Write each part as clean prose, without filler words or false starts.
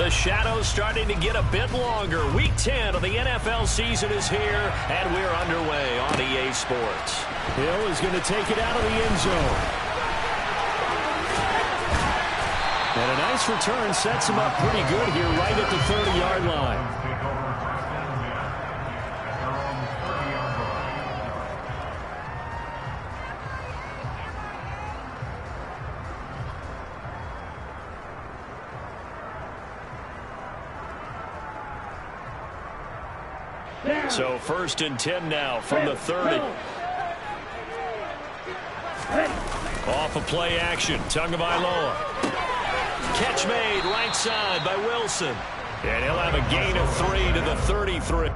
The shadows starting to get a bit longer. Week 10 of the NFL season is here, and we're underway on EA Sports. Hill is going to take it out of the end zone. And a nice return sets him up pretty good here right at the 30-yard line. So 1st and 10 now from the 30. Off of play action, Tagovailoa. Catch made right side by Wilson. And he'll have a gain of 3 to the 33.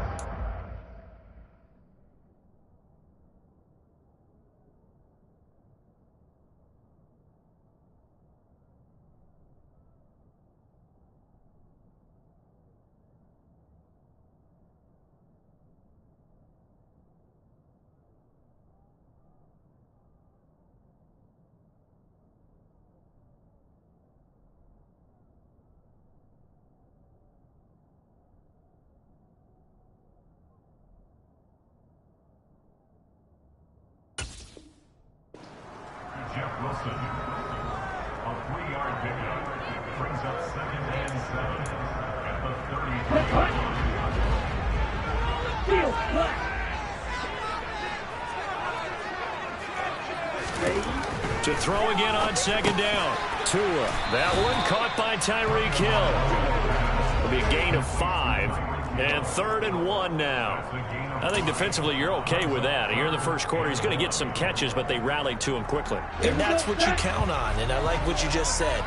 Jeff Wilson, a 3-yard pickup, brings up 2nd and 7 at the 30. To throw again on 2nd down. Tua. That one caught by Tyreek Hill. It'll be a gain of 5. And 3rd and 1 now. I think defensively you're okay with that. Here in the first quarter, he's going to get some catches, but they rallied to him quickly. And that's what you count on, and I like what you just said.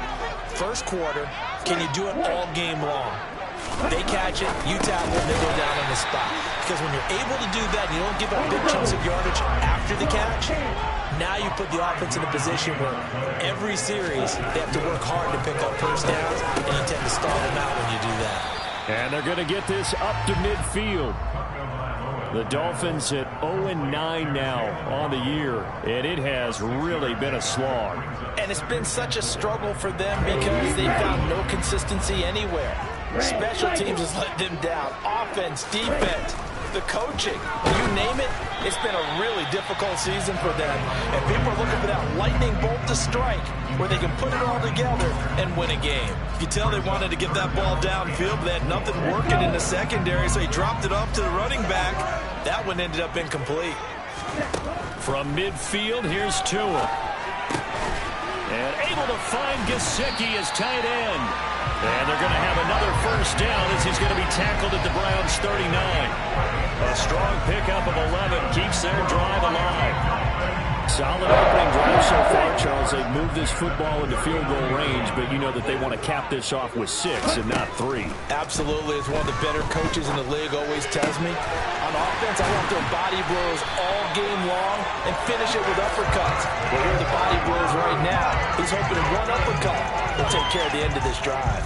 First quarter, can you do it all game long? They catch it, you tackle, and they go down on the spot. Because when you're able to do that, you don't give up big chunks of yardage after the catch. Now you put the offense in a position where every series they have to work hard to pick up first downs, and you tend to stall them out when you do that. And they're going to get this up to midfield. The Dolphins at 0-9 now on the year, and it has really been a slog. And it's been such a struggle for them because they found no consistency anywhere. Special teams has let them down. Offense, defense, the coaching, you name it, it's been a really difficult season for them. And people are looking for that lightning bolt to strike where they can put it all together and win a game. You tell they wanted to get that ball downfield, but they had nothing working in the secondary, so he dropped it off to the running back. That one ended up incomplete. From midfield, here's Tua. And able to find Gesicki as tight end. And they're going to have another first down as he's going to be tackled at the Browns' 39. A strong pickup of 11 keeps their drive alive. Solid opening drive so far, Charles. They've moved this football into field goal range, but you know that they want to cap this off with 6 and not 3. Absolutely. As one of the better coaches in the league always tells me, on offense, I want to throw body blows all game long and finish it with uppercuts. Well, here are the body blows right now. He's hoping in one uppercut will take care of the end of this drive.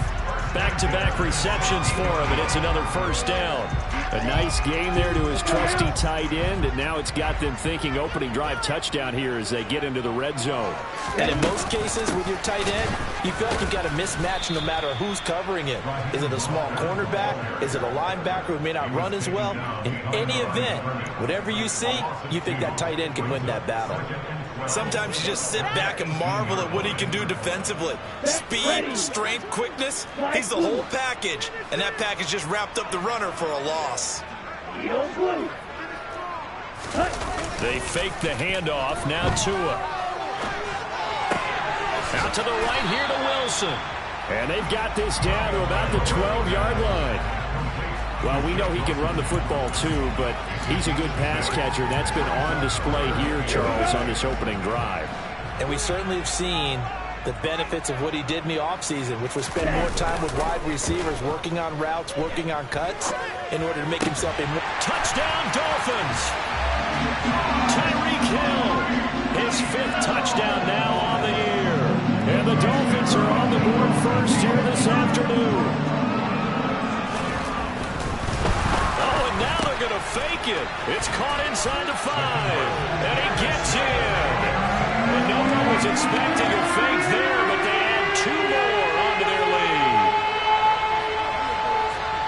Back-to-back receptions for him, and it's another first down. A nice game there to his trusty tight end, and now it's got them thinking opening drive touchdown here as they get into the red zone. And in most cases with your tight end, you feel like you've got a mismatch no matter who's covering it. Is it a small cornerback? Is it a linebacker who may not run as well? In any event, whatever you see, you think that tight end can win that battle. Sometimes you just sit back and marvel at what he can do defensively. Speed, strength, quickness, he's the whole package. And that package just wrapped up the runner for a loss. They fake the handoff. Now Tua. Out to the right here to Wilson. And they've got this down to about the 12-yard line. Well, we know he can run the football too, but he's a good pass catcher. That's been on display here, Charles, on this opening drive. And we certainly have seen the benefits of what he did in the offseason, which was spend more time with wide receivers, working on routes, working on cuts, in order to make himself a more... Touchdown, Dolphins! Tyreek Hill, his 5th touchdown now on the year. And the Dolphins are on the board first here this afternoon. Going to fake it. It's caught inside the 5. And he gets in. And no one was expecting a fake there, but they add 2 more onto their lead.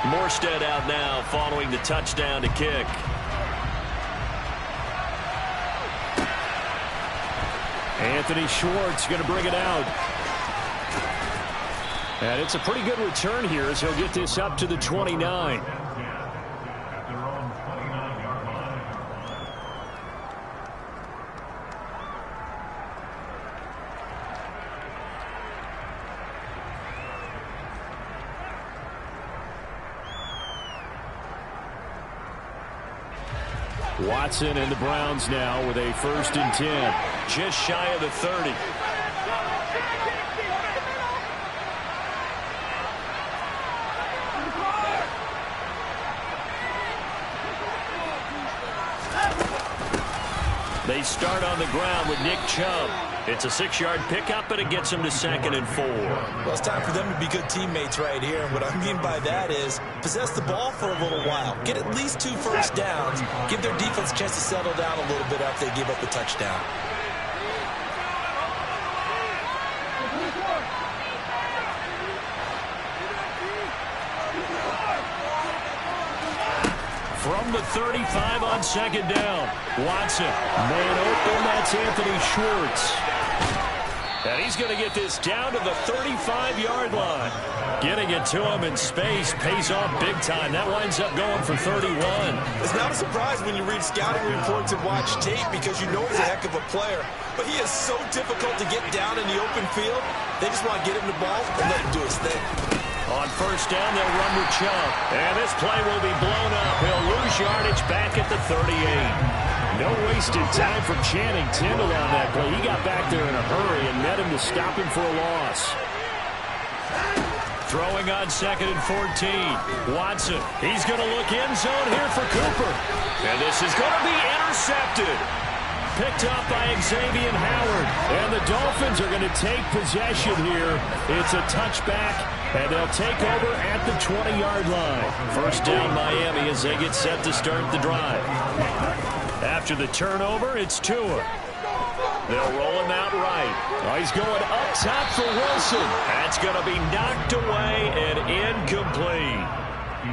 Morstead out now following the touchdown to kick. Anthony Schwartz going to bring it out. And it's a pretty good return here as he'll get this up to the 29. Watson and the Browns now with a 1st and 10. Just shy of the 30. They start on the ground with Nick Chubb. It's a 6-yard pickup, and it gets them to 2nd and 4. Well, it's time for them to be good teammates right here. And what I mean by that is possess the ball for a little while. Get at least 2 first downs. Give their defense a chance to settle down a little bit after they give up the touchdown. From the 35 on 2nd down. Watson. Man open, that's Anthony Schwartz. And he's going to get this down to the 35-yard line. Getting it to him in space pays off big time. That winds up going for 31. It's not a surprise when you read scouting reports and watch tape because you know he's a heck of a player. But he is so difficult to get down in the open field. They just want to get him the ball and let him do his thing. On 1st down, they'll run with Chubb. And this play will be blown up. He'll lose yardage back at the 38. No wasted time from Channing Tindall on that play. He got back there in a hurry and met him to stop him for a loss. Throwing on 2nd and 14. Watson. He's going to look end zone here for Cooper. And this is going to be intercepted. Picked up by Xavier Howard. And the Dolphins are going to take possession here. It's a touchback, and they'll take over at the 20-yard line. 1st down Miami as they get set to start the drive. After the turnover, it's Tua. They'll roll him out right. Oh, he's going up top for Wilson. That's going to be knocked away and incomplete.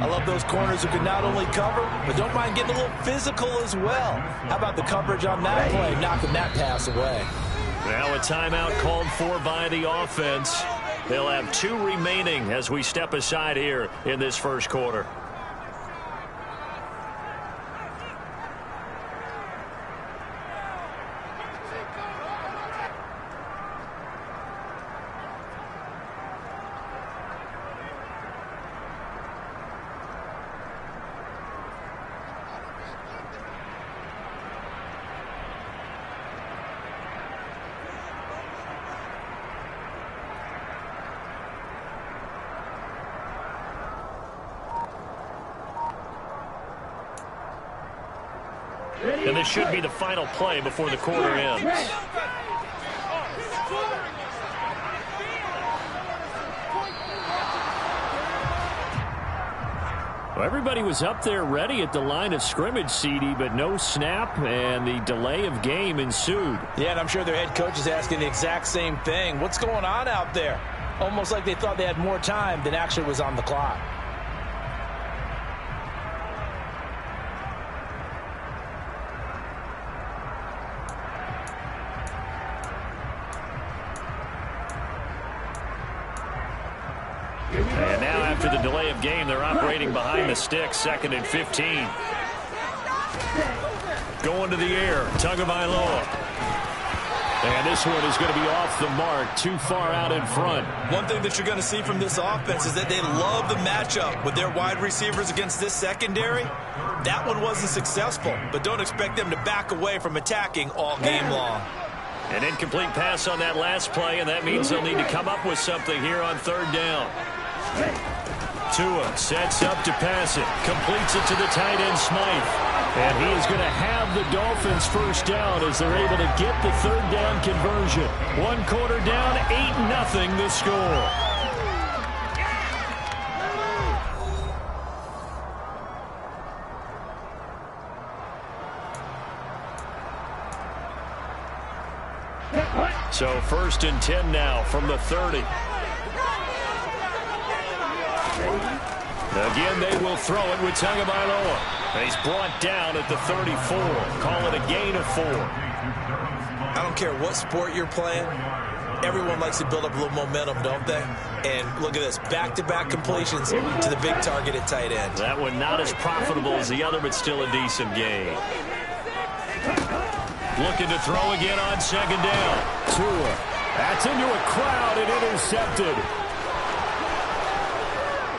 I love those corners who can not only cover, but don't mind getting a little physical as well. How about the coverage on that play, knocking that pass away? Now a timeout called for by the offense. They'll have 2 remaining as we step aside here in this 1st quarter. And this should be the final play before the quarter ends. Well, everybody was up there ready at the line of scrimmage, CD, but no snap, and the delay of game ensued. Yeah, and I'm sure their head coach is asking the exact same thing. What's going on out there? Almost like they thought they had more time than actually was on the clock. And now after the delay of game, they're operating behind the sticks, 2nd and 15. Going to the air, Tagovailoa. And this one is going to be off the mark, too far out in front. One thing that you're going to see from this offense is that they love the matchup with their wide receivers against this secondary. That one wasn't successful, but don't expect them to back away from attacking all game long. An incomplete pass on that last play, and that means they'll need to come up with something here on 3rd down. Tua sets up to pass it, completes it to the tight end Smythe. And he is going to have the Dolphins 1st down as they're able to get the 3rd down conversion. 1 quarter down, 8-0 the score. So 1st and 10 now from the 30. Again, they will throw it with Tagovailoa. He's brought down at the 34. Call it a gain of 4. I don't care what sport you're playing. Everyone likes to build up a little momentum, don't they? And look at this, back-to-back completions to the big target at tight end. That one not as profitable as the other, but still a decent gain. Looking to throw again on second down. Tua. That's into a crowd and intercepted.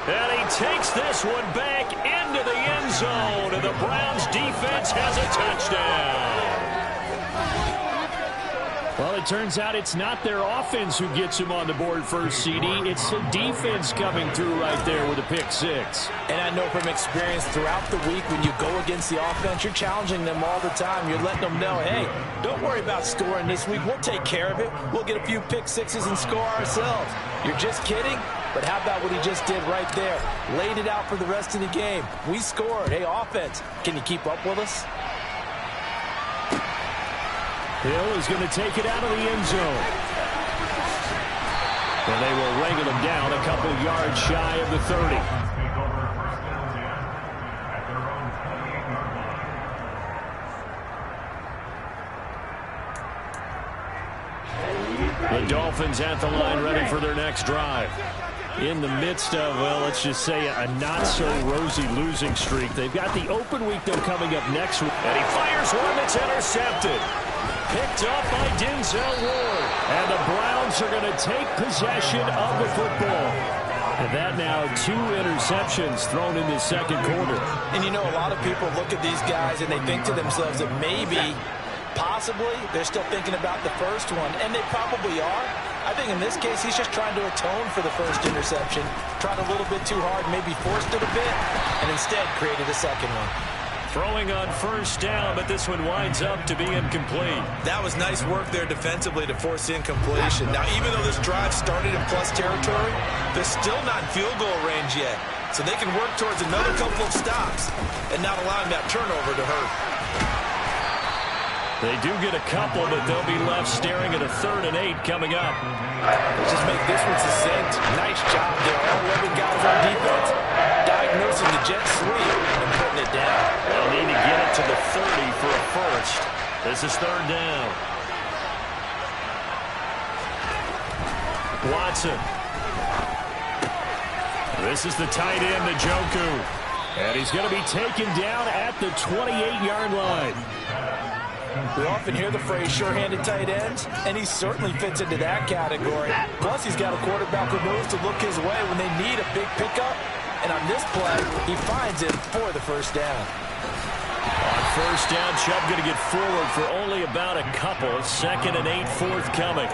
And he takes this one back into the end zone, and the Browns defense has a touchdown. Well, it turns out it's not their offense who gets him on the board first, CD. It's the defense coming through right there with a pick 6. And I know from experience throughout the week when you go against the offense, you're challenging them all the time. You're letting them know, hey, don't worry about scoring this week. We'll take care of it. We'll get a few pick 6s and score ourselves. You're just kidding? But how about what he just did right there? Laid it out for the rest of the game. We scored. Hey, offense, can you keep up with us? Hill is going to take it out of the end zone. And they will wrangle him down a couple yards shy of the 30. The Dolphins at the line ready for their next drive. In the midst of, well, let's just say a not-so-rosy losing streak. They've got the open week, though, coming up next week. And he fires one that's intercepted. Picked up by Denzel Ward. And the Browns are going to take possession of the football. And that now 2 interceptions thrown in this second quarter. And you know, a lot of people look at these guys and they think to themselves that maybe, possibly, they're still thinking about the first one. And they probably are. I think in this case, he's just trying to atone for the first interception. Tried a little bit too hard, maybe forced it a bit, and instead created a second one. Throwing on first down, but this one winds up to be incomplete. That was nice work there defensively to force incompletion. Now, even though this drive started in plus territory, they're still not in field goal range yet. So they can work towards another couple of stops and not allowing that turnover to hurt. They do get a couple, but they'll be left staring at a 3rd and 8 coming up. Let's just make this one succinct. Nice job there. All 11 guys on defense diagnosing the jet sweep and putting it down. They'll need to get it to the 30 for a first. This is 3rd down. Watson. This is the tight end, Njoku. And he's going to be taken down at the 28-yard line. We often hear the phrase sure-handed tight ends, and he certainly fits into that category. Plus, he's got a quarterback who knows to look his way when they need a big pickup. And on this play, he finds it for the first down. On first down, Chubb going to get forward for only about a couple. 2nd and 8 forthcoming.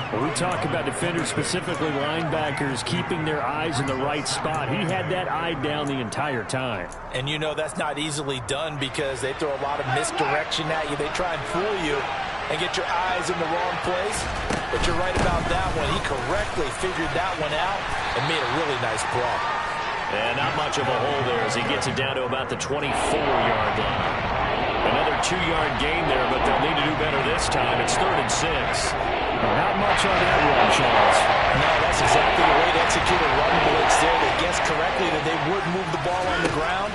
When we talk about defenders, specifically linebackers, keeping their eyes in the right spot. He had that eye down the entire time. And you know that's not easily done because they throw a lot of misdirection at you. They try and fool you and get your eyes in the wrong place. But you're right about that one. He correctly figured that one out and made a really nice play. And not much of a hole there as he gets it down to about the 24-yard line. Another 2-yard gain there, but they'll need to do better this time. It's 3rd and 6. Not much on that run, Charles. No, that's exactly the way to execute a run blitz there. They guessed correctly that they would move the ball on the ground,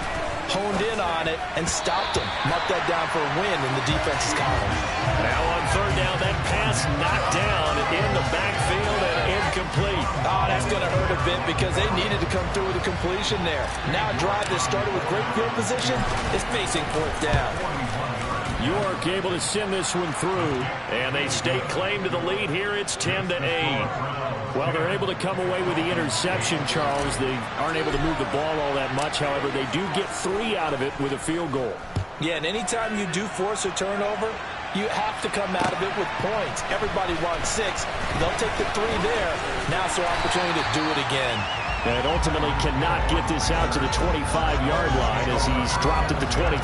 honed in on it, and stopped them. Marked that down for a win in the defense's column. Now on 3rd down, that pass knocked down in the backfield and incomplete. Oh, that's going to hurt a bit because they needed to come through with a completion there. Now a drive that started with great field position is facing 4th down. York able to send this one through. And they stake claim to the lead here. It's 10 to 8. Well, they're able to come away with the interception, Charles. They aren't able to move the ball all that much. However, they do get 3 out of it with a field goal. Yeah, and anytime you do force a turnover, you have to come out of it with points. Everybody wants 6. They'll take the 3 there. Now it's their opportunity to do it again. And ultimately cannot get this out to the 25-yard line as he's dropped at the 23.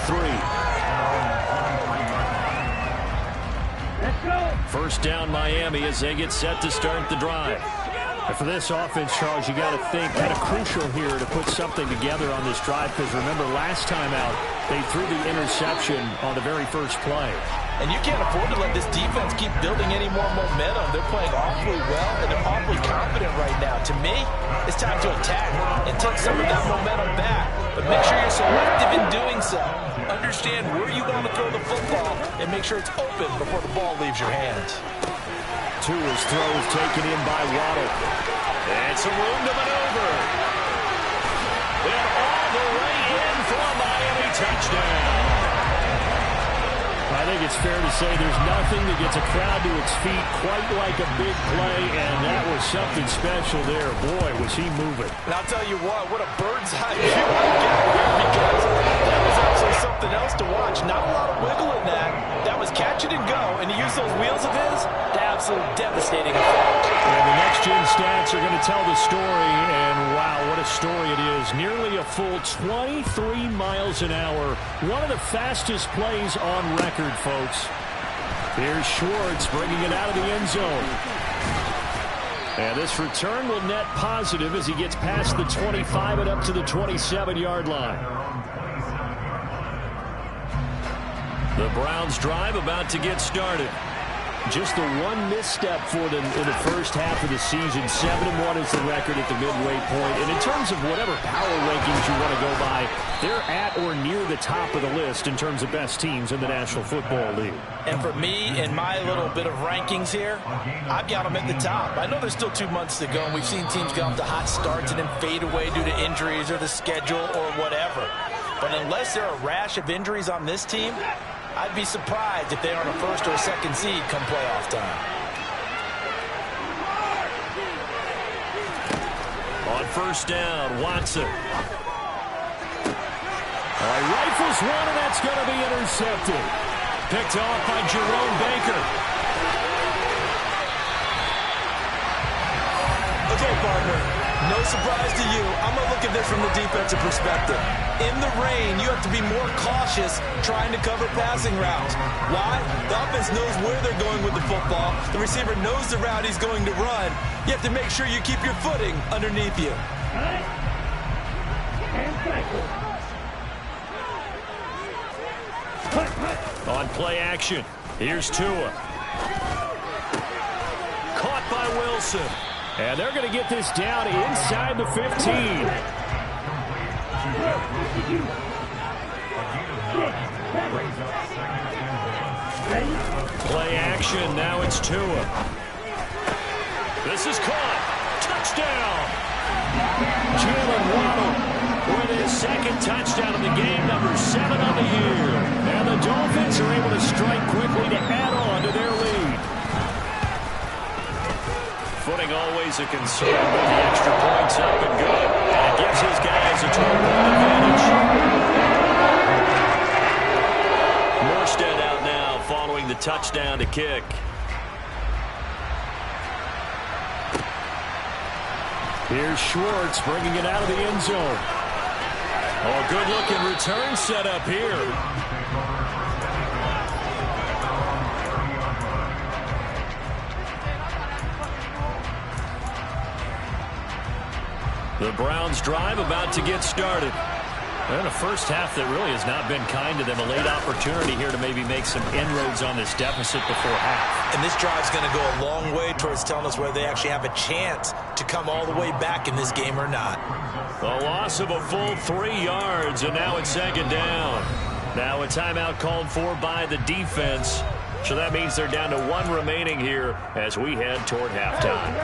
First down, Miami, as they get set to start the drive. And for this offense, Charles, you got to think kind of crucial here to put something together on this drive because remember last time out, they threw the interception on the very first play. And you can't afford to let this defense keep building any more momentum. They're playing awfully well, and they're awfully confident right now. To me, it's time to attack and take some of that momentum back. But make sure you're selective in doing so. Understand where you want to throw the football and make sure it's open before the ball leaves your hands. Tua's throw is taken in by Waddle. And some room to maneuver. And all the way in for a Miami touchdown. I think it's fair to say there's nothing that gets a crowd to its feet quite like a big play, and that was something special there. Boy, was he moving. And I'll tell you what a bird's eye view I get here, because that was actually something else to watch. Not a lot of wiggle in that. That was catch it and go, and he used those wheels of his to absolutely devastating effect. And the next-gen stats are going to tell the story, and wow, what a story it is. Nearly a full 23 miles an hour. One of the fastest plays on record, folks. Here's Schwartz bringing it out of the end zone. And this return will net positive as he gets past the 25 and up to the 27-yard line. The Browns drive about to get started. Just the one misstep for them in the first half of the season. 7-1 is the record at the midway point. And in terms of whatever power rankings you want to go by, they're at or near the top of the list in terms of best teams in the National Football League. And for me, in my little bit of rankings here, I've got them at the top. I know there's still 2 months to go, and we've seen teams get off to hot starts and then fade away due to injuries or the schedule or whatever. But unless there are a rash of injuries on this team, I'd be surprised if they aren't a first or a second seed come playoff time. On first down, Watson. Rifles one, and that's going to be intercepted. Picked off by Jerome Baker. Okay, partner, no surprise to you. I'm going to look at this from the defensive perspective. In the rain, you have to be more cautious trying to cover passing routes. Why? The offense knows where they're going with the football. The receiver knows the route he's going to run. You have to make sure you keep your footing underneath you. On play action, here's Tua. Caught by Wilson. And they're going to get this down inside the 15. Play action, now it's Tua. This is caught. Touchdown. Jalen Waddle with his second touchdown of the game, number 7 on the year. And the Dolphins are able to strike quickly to add on to their lead. Footing always a concern, but the extra points up and good. And gives his guys a 12-point advantage. Morstead out now following the touchdown to kick. Here's Schwartz bringing it out of the end zone. Oh, good-looking return set up here. The Browns drive about to get started. And a first half that really has not been kind to them. A late opportunity here to maybe make some inroads on this deficit before half. And this drive's going to go a long way towards telling us whether they actually have a chance to come all the way back in this game or not. A loss of a full 3 yards, and now it's second down. Now a timeout called for by the defense. So that means they're down to 1 remaining here as we head toward halftime.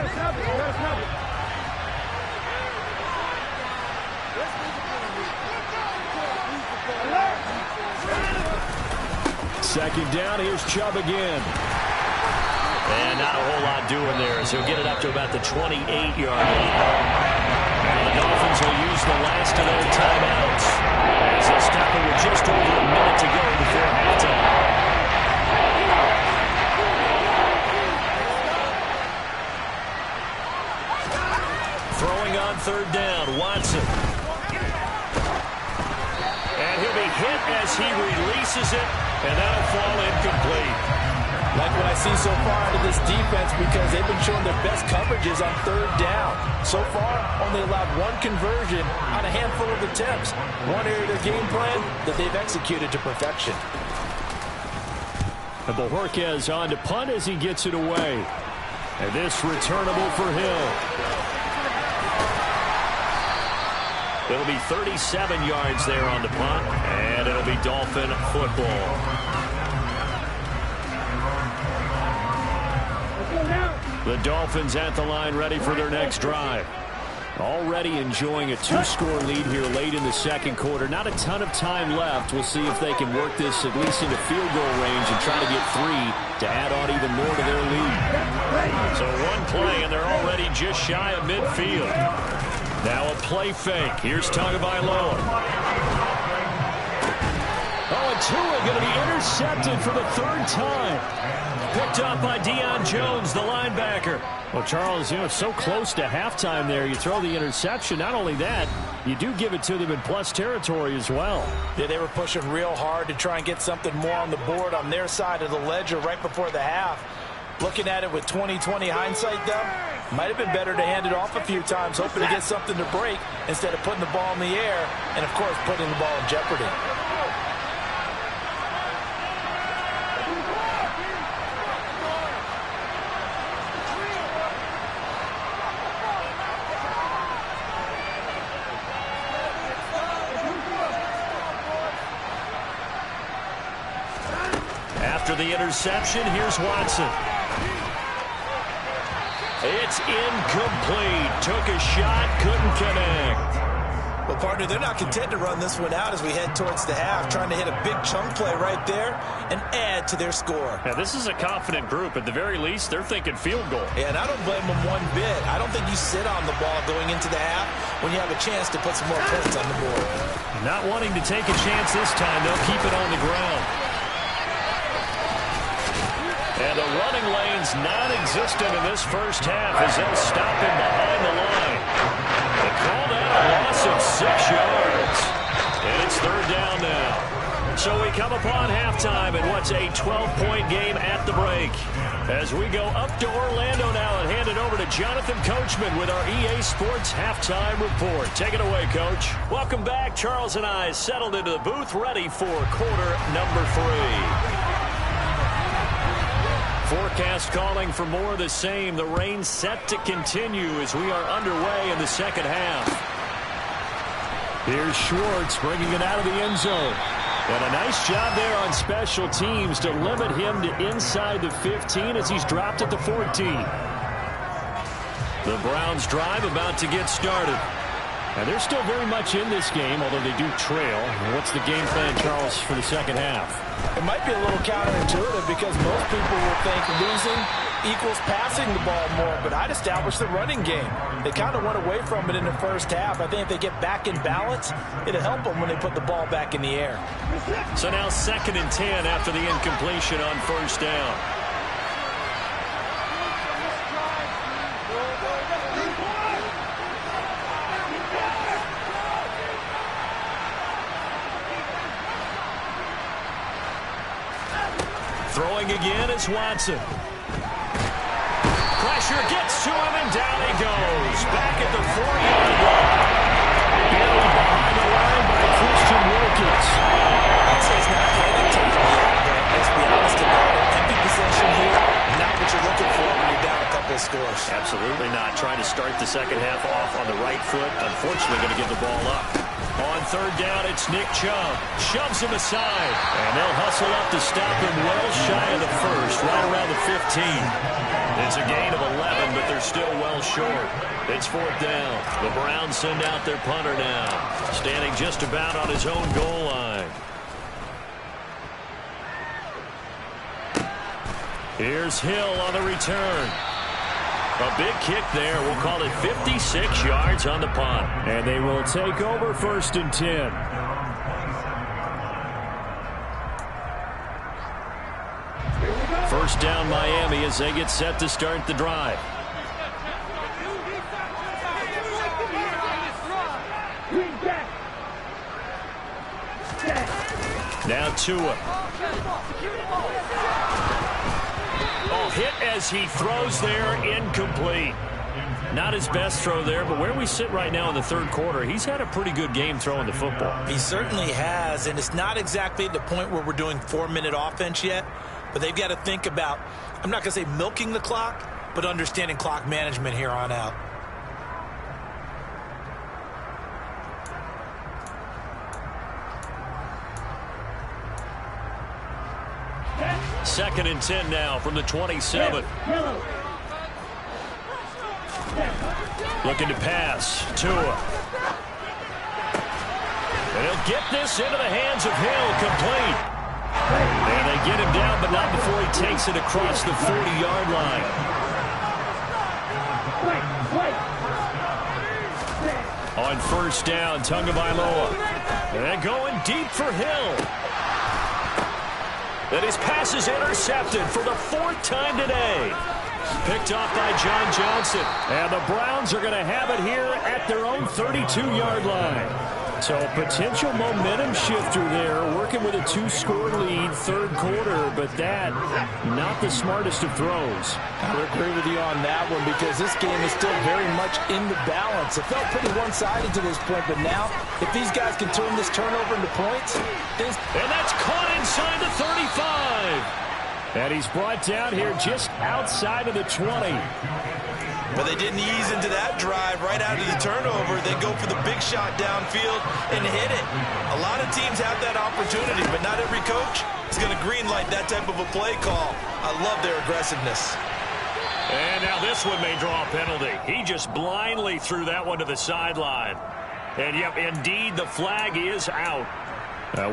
Second down, here's Chubb again. And not a whole lot doing there, so he'll get it up to about the 28-yard line. And the Dolphins will use the last of their timeouts as they'll stop it with just over a minute to go before halftime. Throwing on third down, Watson. And he'll be hit as he releases it, and that'll fall incomplete. Like what I see so far out of this defense, because they've been showing their best coverages on third down. So far, only allowed 1 conversion on a handful of attempts. One area of their game plan that they've executed to perfection. And Bojorquez on to punt as he gets it away. And this returnable for Hill. It'll be 37 yards there on the punt, and it'll be Dolphin football. The Dolphins at the line ready for their next drive. Already enjoying a 2-score lead here late in the second quarter. Not a ton of time left. We'll see if they can work this at least into field goal range and try to get 3 to add on even more to their lead. So one play, and they're already just shy of midfield. Now a play fake. Here's Tagovailoa. Oh, and Tua going to be intercepted for the 3rd time. Picked up by Deion Jones, the linebacker. Well, Charles, you know, so close to halftime there. You throw the interception. Not only that, you do give it to them in plus territory as well. Yeah, they were pushing real hard to try and get something more on the board on their side of the ledger right before the half. Looking at it with 20/20 hindsight, though, might have been better to hand it off a few times, hoping to get something to break instead of putting the ball in the air and, of course, putting the ball in jeopardy. After the interception, here's Watson. It's incomplete. Took a shot, couldn't connect. Well, partner, they're not content to run this one out as we head towards the half, trying to hit a big chunk play right there and add to their score. Now, this is a confident group. At the very least, they're thinking field goal. Yeah, and I don't blame them one bit. I don't think you sit on the ball going into the half when you have a chance to put some more points on the board. Not wanting to take a chance this time, they'll keep it on the ground. And the running lane's non-existent in this first half as they'll stop him behind the line. They call that a loss of 6 yards. And it's 3rd down now. So we come upon halftime in what's a 12-point game at the break. As we go up to Orlando now and hand it over to Jonathan Coachman with our EA Sports Halftime Report. Take it away, Coach. Welcome back. Charles and I settled into the booth ready for quarter number 3. Forecast calling for more of the same. The rain set to continue as we are underway in the second half. Here's Schwartz bringing it out of the end zone. And a nice job there on special teams to limit him to inside the 15 as he's dropped at the 14. The Browns drive about to get started. And they're still very much in this game, although they do trail. What's the game plan, Charles, for the second half? It might be a little counterintuitive because most people will think losing equals passing the ball more, but I'd establish the running game. They kind of went away from it in the first half. I think if they get back in balance, it'll help them when they put the ball back in the air. So now 2nd and 10 after the incompletion on 1st down. Throwing again is Watson. Pressure gets to him, and down he goes. Back at the 4-yard line. Buried behind the line by Christian Wilkins. I'd say it's not panic time yet, but let's be honest about it. Empty possession here, not what you're looking for when you're down a couple of scores. Absolutely not. Trying to start the second half off on the right foot. Unfortunately, going to give the ball up. On 3rd down, it's Nick Chubb. Shoves him aside. And they'll hustle up to stop him well shy of the 1st, right around the 15. It's a gain of 11, but they're still well short. It's 4th down. The Browns send out their punter now, standing just about on his own goal line. Here's Hill on the return. A big kick there. We'll call it 56 yards on the punt. And they will take over 1st and 10. First down Miami as they get set to start the drive. Now Tua. Oh, hit as he throws there, incomplete. Not his best throw there, but where we sit right now in the 3rd quarter, he's had a pretty good game throwing the football. He certainly has, and it's not exactly at the point where we're doing 4-minute offense yet, But they've got to think about, I'm not going to say milking the clock, but understanding clock management here on out. Second and 10 now from the 27. Looking to pass. Tua. And he'll get this into the hands of Hill, complete. And they get him down, but not before he takes it across the 40-yard line. On first down, Tagovailoa. And going deep for Hill. And his pass is intercepted for the 4th time today. Picked off by John Johnson. And the Browns are going to have it here at their own 32-yard line. So a potential momentum shifter there, working with a 2-score lead, third quarter, but that, not the smartest of throws. I would agree with you on that one because this game is still very much in the balance. It felt pretty one-sided to this point, but now, if these guys can turn this turnover into points, things... And that's caught inside the 35. And he's brought down here just outside of the 20. But they didn't ease into that drive right out of the turnover. They go for the big shot downfield and hit it. A lot of teams have that opportunity, but not every coach is going to greenlight that type of a play call. I love their aggressiveness. And now this one may draw a penalty. He just blindly threw that one to the sideline. And, yep, indeed, the flag is out.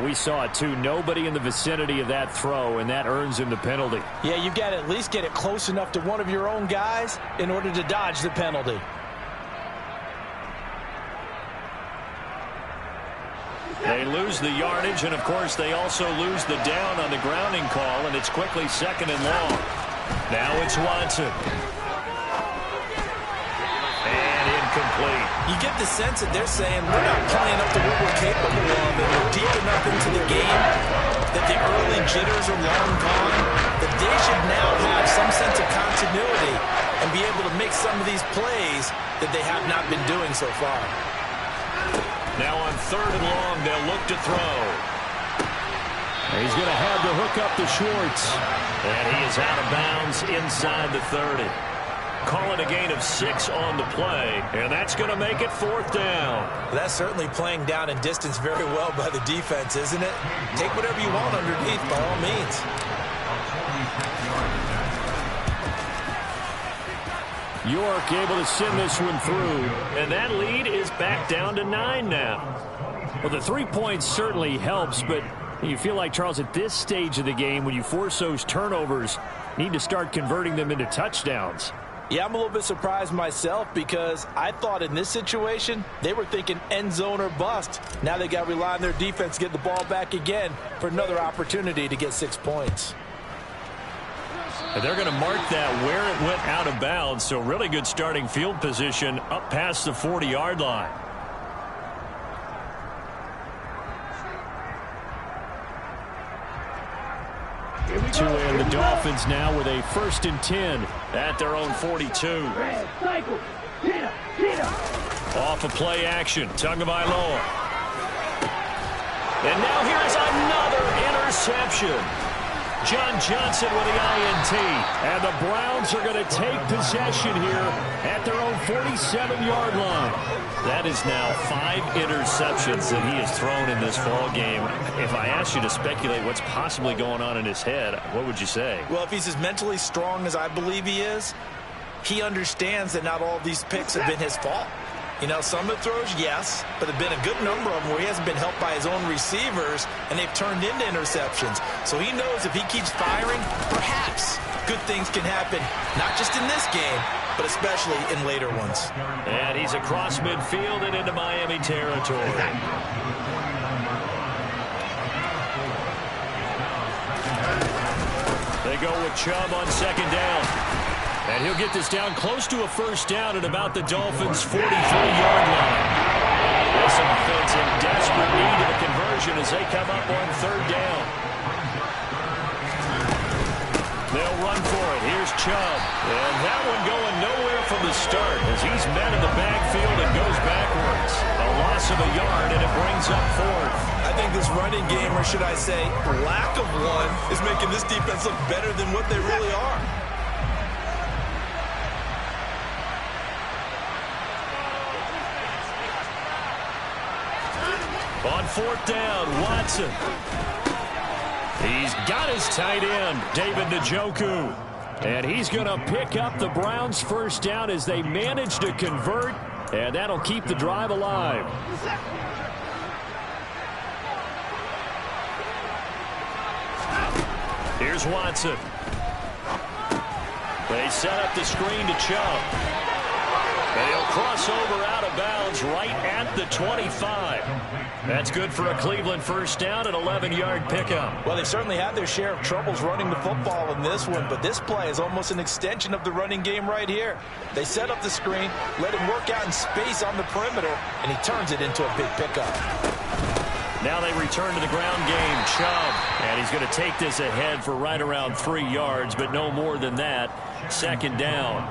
We saw it, too. Nobody in the vicinity of that throw, and that earns him the penalty. Yeah, you've got to at least get it close enough to one of your own guys in order to dodge the penalty. They lose the yardage, and, of course, they also lose the down on the grounding call, and it's quickly 2nd and long. Now it's Watson. And incomplete. You get the sense that they're saying we're not playing up to what we're capable of, and we're deep enough into the game that the early jitters are long gone, that they should now have some sense of continuity and be able to make some of these plays that they have not been doing so far. Now on 3rd and long, they'll look to throw. He's going to have to hook up to Schwartz. And he is out of bounds inside the 30. Call it a gain of 6 on the play, and that's going to make it 4th down. That's certainly playing down in distance very well by the defense, isn't it? Take whatever you want underneath, by all means. York able to send this one through. And that lead is back down to 9 now. Well, the 3 points certainly helps, but you feel like, Charles, at this stage of the game, when you force those turnovers, you need to start converting them into touchdowns. Yeah, I'm a little bit surprised myself because I thought in this situation they were thinking end zone or bust. Now they got to rely on their defense to get the ball back again for another opportunity to get 6 points. And they're going to mark that where it went out of bounds, so really good starting field position up past the 40-yard line. Tua and the Dolphins now with a 1st and 10 at their own 42. Off of play action, Tagovailoa. And now here's another interception. John Johnson with the INT. And the Browns are going to take possession here at their own 47-yard line. That is now 5 interceptions that he has thrown in this ball game. If I asked you to speculate what's possibly going on in his head, what would you say? Well, if he's as mentally strong as I believe he is, he understands that not all of these picks have been his fault. You know, some of the throws, yes, but there have been a good number of them where he hasn't been helped by his own receivers, and they've turned into interceptions. So he knows if he keeps firing, perhaps good things can happen, not just in this game, but especially in later ones. And he's across midfield and into Miami territory. They go with Chubb on 2nd down. And he'll get this down close to a 1st down at about the Dolphins' 43-yard line. This offense in desperate need of a conversion as they come up on 3rd down. They'll run for it. Here's Chubb. And that one going nowhere from the start as he's met in the backfield and goes backwards. A loss of a yard, and it brings up 4th. I I think this running game, or should I say lack of one, is making this defense look better than what they really are. On fourth down, Watson. He's got his tight end, David Njoku. And he's going to pick up the Browns' first down as they manage to convert, and that'll keep the drive alive. Here's Watson. They set up the screen to Chubb. And he'll cross over out of bounds right at the 25. That's good for a Cleveland first down, an 11-yard pickup. Well, they certainly had their share of troubles running the football in this one, but this play is almost an extension of the running game right here. They set up the screen, let him work out in space on the perimeter, and he turns it into a big pickup. Now they return to the ground game. Chubb, and he's going to take this ahead for right around 3 yards, but no more than that. Second down.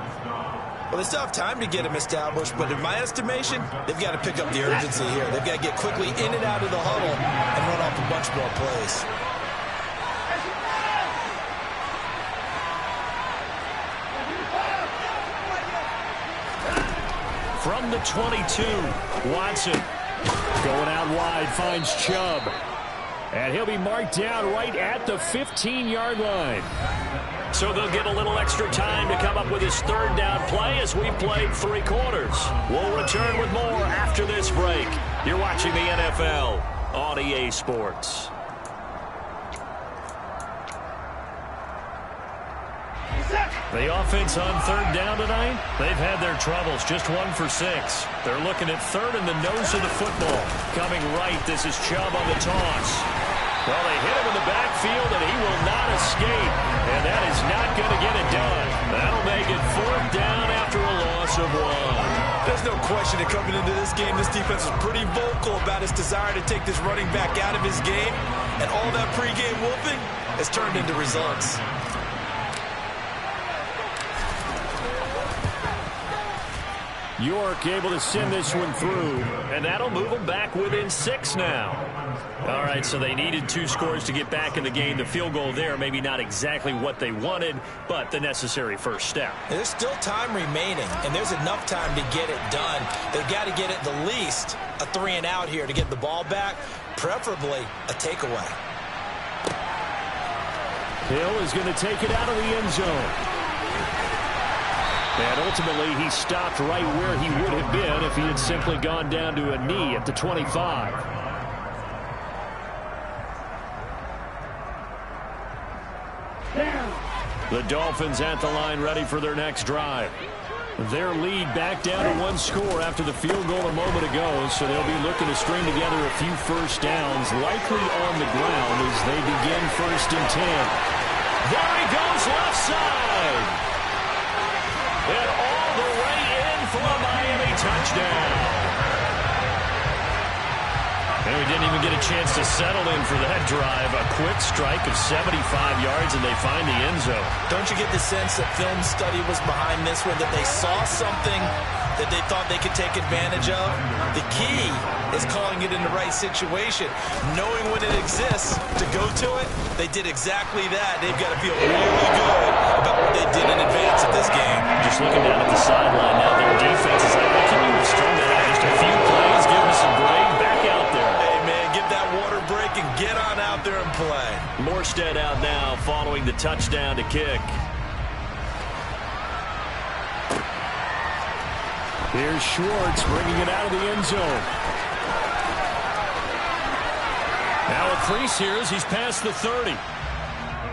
Well, they still have time to get him established, but in my estimation, they've got to pick up the urgency here. They've got to get quickly in and out of the huddle and run off a bunch more plays. From the 22, Watson going out wide, finds Chubb. And he'll be marked down right at the 15-yard line. So they'll get a little extra time to come up with his third down play as we've played 3 quarters. We'll return with more after this break. You're watching the NFL on EA Sports. The offense on third down tonight, they've had their troubles, just 1 for 6. They're looking at third in the nose of the football. Coming right, this is Chubb on the toss. Well, they hit him in the backfield, and he will not escape. And that is not going to get it done. That'll make it fourth down after a loss of 1. There's no question that coming into this game, this defense is pretty vocal about its desire to take this running back out of his game. And all that pregame whooping has turned into results. York able to send this one through, and that'll move them back within 6 now. All right, so they needed 2 scores to get back in the game. The field goal there, maybe not exactly what they wanted, but the necessary first step. There's still time remaining, and there's enough time to get it done. They've got to get at the least a 3 and out here to get the ball back, preferably a takeaway. Hill is going to take it out of the end zone. And ultimately, he stopped right where he would have been if he had simply gone down to a knee at the 25. The Dolphins at the line ready for their next drive. Their lead back down to 1 score after the field goal a moment ago, so they'll be looking to string together a few first downs, likely on the ground as they begin 1st and 10. There he goes, left side. And all the way in for a Miami touchdown. And we didn't even get a chance to settle in for that drive. A quick strike of 75 yards, and they find the end zone. Don't you get the sense that film study was behind this one, that they saw something that they thought they could take advantage of? The key is calling it in the right situation. Knowing when it exists to go to it, they did exactly that. They've got to feel really good about what they did in advance of this game. Just looking down at the sideline now, their defense is like, can you have strung that out just a few plays, give us a break, back out there. Hey, man, get that water break and get on out there and play. Morstead out now following the touchdown to kick. Here's Schwartz bringing it out of the end zone. Now a crease here as he's past the 30.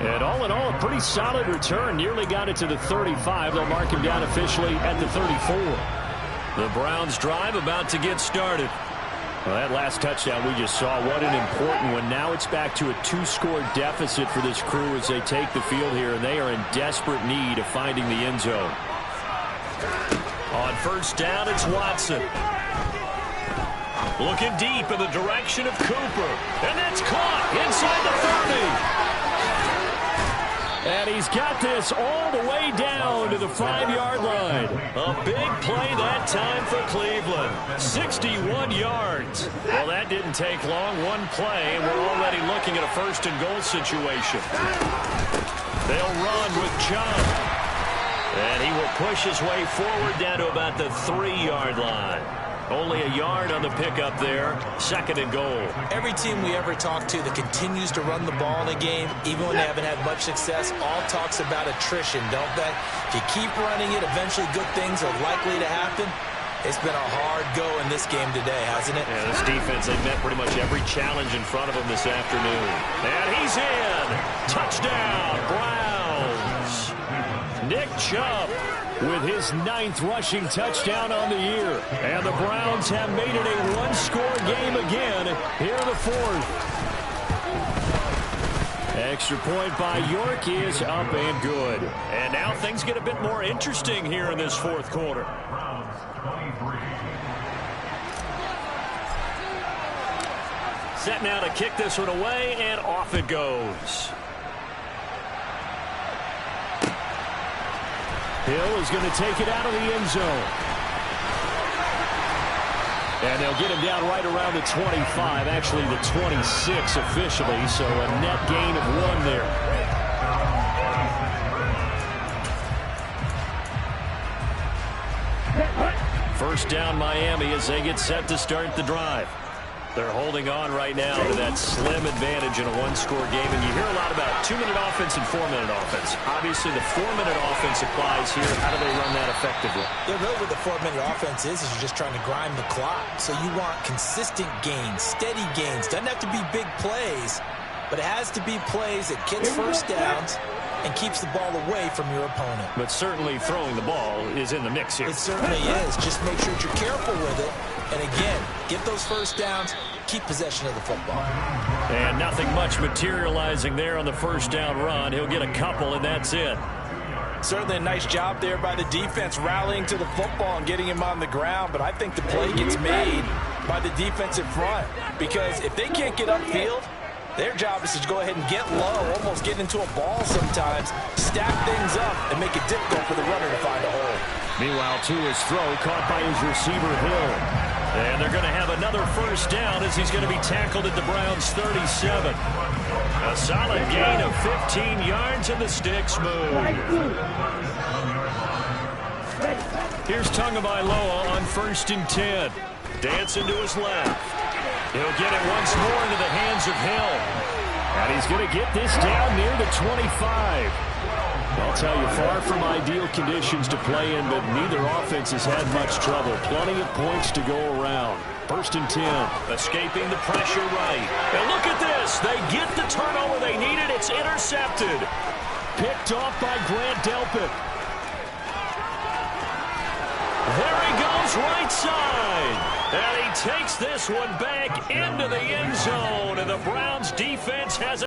And all in all, a pretty solid return. Nearly got it to the 35. They'll mark him down officially at the 34. The Browns drive about to get started. Well, that last touchdown we just saw, what an important one. Now it's back to a 2-score deficit for this crew as they take the field here, and they are in desperate need of finding the end zone. On first down, it's Watson. Looking deep in the direction of Cooper. And that's caught inside the 30. And he's got this all the way down to the 5-yard line. A big play that time for Cleveland. 61 yards. Well, that didn't take long. One play, and we're already looking at a first-and-goal situation. They'll run with Chubb. And he will push his way forward down to about the 3-yard line. Only a yard on the pickup there. 2nd and goal. Every team we ever talk to that continues to run the ball in a game, even when they haven't had much success, all talks about attrition, don't they? If you keep running it, eventually good things are likely to happen. It's been a hard go in this game today, hasn't it? Yeah, this defense, they met pretty much every challenge in front of them this afternoon. And he's in. Touchdown, Browns. Nick Chubb with his 9th rushing touchdown on the year. And the Browns have made it a one-score game again here in the 4th. Extra point by York is up and good. And now things get a bit more interesting here in this 4th quarter. Browns 23. Set now to kick this one away, and off it goes. Hill is going to take it out of the end zone. And they'll get him down right around the 25, actually the 26 officially, so a net gain of 1 there. First down Miami as they get set to start the drive. They're holding on right now to that slim advantage in a one-score game. And you hear a lot about 2-minute offense and 4-minute offense. Obviously, the 4-minute offense applies here. How do they run that effectively? Yeah, really what the 4-minute offense is you're just trying to grind the clock. So you want consistent gains, steady gains. Doesn't have to be big plays, but it has to be plays that gets first downs and keeps the ball away from your opponent. But certainly throwing the ball is in the mix here. It certainly is. Just make sure that you're careful with it. And again, get those first downs, keep possession of the football. And nothing much materializing there on the first down run. He'll get a couple, and that's it. Certainly a nice job there by the defense rallying to the football and getting him on the ground. But I think the play gets made by the defensive front. Because if they can't get upfield, their job is to go ahead and get low, almost get into a ball sometimes, stack things up, and make it difficult for the runner to find a hole. Meanwhile, to his throw, caught by his receiver, Hill. And they're going to have another first down as he's going to be tackled at the Browns' 37. A solid gain of 15 yards, and the sticks move. Here's Tagovailoa on 1st and 10. Dancing to his left. He'll get it once more into the hands of Hill. And he's going to get this down near the 25. I'll tell you, far from ideal conditions to play in, but neither offense has had much trouble. Plenty of points to go around. 1st and 10. Escaping the pressure right. And look at this. They get the turnover they needed. It's intercepted. Picked off by Grant Delpit. There he goes right side. And he takes this one back into the end zone. And the Browns defense has